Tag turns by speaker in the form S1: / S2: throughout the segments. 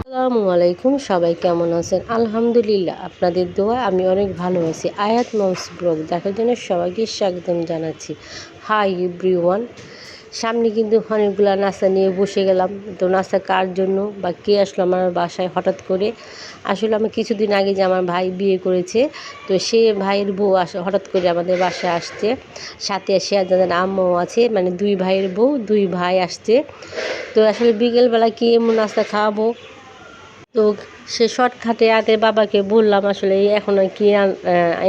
S1: আসসালামু আলাইকুম, সবাই কেমন আছেন? আলহামদুলিল্লাহ, আপনাদের দোয়া আমি অনেক ভালো আছি। আয়াত মমস ব্লগ দেখার জন্য সবাইকে স্বাগতম জানাচ্ছি। Hi everyone. সামনে কিন্তু অনেকগুলো নাস্তা নিয়ে বসে গেলাম। তো নাস্তা কার জন্য বা কে আসলো আমার বাসায় হঠাৎ করে? আসলে আমি কিছুদিন আগে যে আমার ভাই বিয়ে করেছে, তো সে ভাইয়ের বউ হঠাৎ করে আমাদের বাসায় আসছে। সাথে যাদের আম্মাও আছে, মানে দুই ভাইয়ের বউ, দুই ভাই আসছে। তো আসলে বিকেলবেলা কি এমন নাস্তা খাওয়াবো? তো সে শর্টকাটে আগে বাবাকে বললাম আসলে এখন আর কি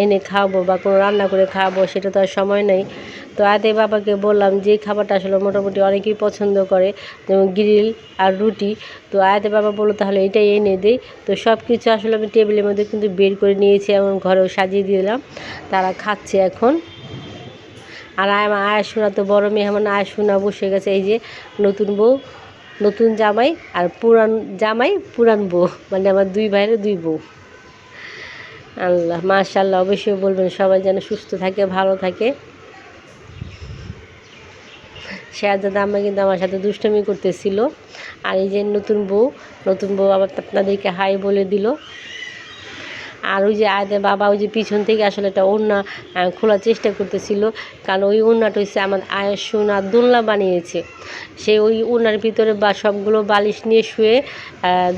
S1: এনে খাওয়াবো বা কোনো রান্না করে খাওয়াবো, সেটা তো আর সময় নেই। তো আগে বাবাকে বললাম যে খাবারটা আসলে মোটামুটি অনেকেই পছন্দ করে, যেমন গ্রিল আর রুটি। তো আয়াতে বাবা বললো তাহলে এটাই এনে দেই। তো সব কিছু আসলে আমি টেবিলের মধ্যে কিন্তু বের করে নিয়েছি এবং ঘরেও সাজিয়ে দিলাম। তারা খাচ্ছে এখন। আর আয়াসোনা তো বড় মেহমান, আয়াসোনা বসে গেছে। এই যে নতুন বউ, নতুন জামাই, আর পুরান জামাই পুরান বউ, মানে আমার দুই ভাইয়ের দুই বউ। আল্লাহ মাশাআল্লাহ, অবশ্যই বলবেন সবাই যেন সুস্থ থাকে, ভালো থাকে। শেয়ারজাদা আম্মা কিন্তু আমার সাথে দুষ্টুমি করতেছিল। আর এই যে নতুন বউ, নতুন বউ আবার আপনাদেরকে হাই বলে দিল। আর ওই যে আয়াতের বাবা ওই যে পিছন থেকে আসলে একটা ওড়না খোলার চেষ্টা করতেছিল, কারণ ওই ওড়নাটা হচ্ছে আমার আয়ের সোনা দোলনা বানিয়েছে। সে ওই ওড়নার ভিতরে বা সবগুলো বালিশ নিয়ে শুয়ে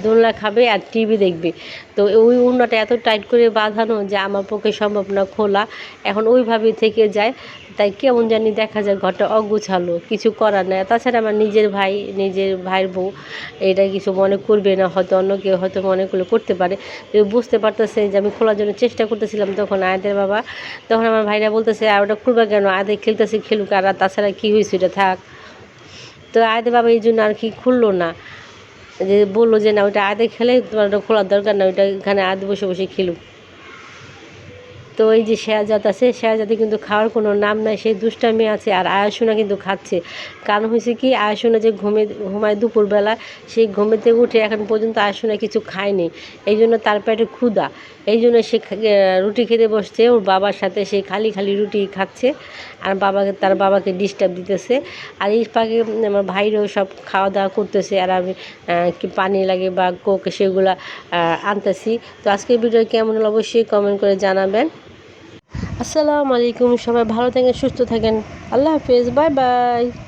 S1: দোলনা খাবে আর টিভি দেখবে। তো ওই ওড়নাটা এত টাইট করে বাঁধানো যে আমার পক্ষে সম্ভব না খোলা, এখন ওইভাবেই থেকে যায়। তাই কেমন জানি দেখা যায় ঘরটা অগোছালো, কিছু করার নাই। তাছাড়া আমার নিজের ভাই, নিজের ভাইয়ের বউ, এটা কিছু মনে করবে না, হয়তো অন্য কেউ হয়তো মনে করলে করতে পারে। বুঝতে পারতেছে যে আমি খোলার জন্য চেষ্টা করতেছিলাম, তখন আয়াদের বাবা, তখন আমার ভাইরা বলতেছে আর ওটা খুলবা কেন, আয়াদের খেলতেছে খেলুক, আর তাছাড়া কী হয়েছে এটা থাক। তো আয়াদের বাবা এই জন্য আর কি খুললো না, যে বললো যে না ওইটা আয়াদের খেলে, তোমার ওটা খোলার দরকার না, ওইটা এখানে আয়াদ বসে বসে খেলুক। তো এই যে শেয়াজাদ আছে, শেয়াজাদে কিন্তু খাওয়ার কোনো নাম নাই, সেই দুষ্টামি আছে। আর আয়াসোনা কিন্তু খাচ্ছে, কারণ হয়েছে কি আয়াসোনা যে ঘুমায় দুপুরবেলা, সেই ঘুমেতে উঠে এখন পর্যন্ত আয়াসোনা কিছু খায়নি। এই জন্য তার পেটে ক্ষুধা, এই জন্য সে রুটি খেতে বসছে ওর বাবার সাথে। সে খালি খালি রুটি খাচ্ছে আর তার বাবাকে ডিস্টার্ব দিতেছে। আর এই পাকে আমার ভাইরাও সব খাওয়া দাওয়া করতেছে, আর আমি কি পানি লাগে বা কোক সেগুলা আনতেছি। তো আজকের ভিডিও কেমন হলো অবশ্যই কমেন্ট করে জানাবেন। আসসালামু আলাইকুম, সবাই ভালো থাকেন, সুস্থ থাকেন। আল্লাহ হাফেজ, বাই বাই।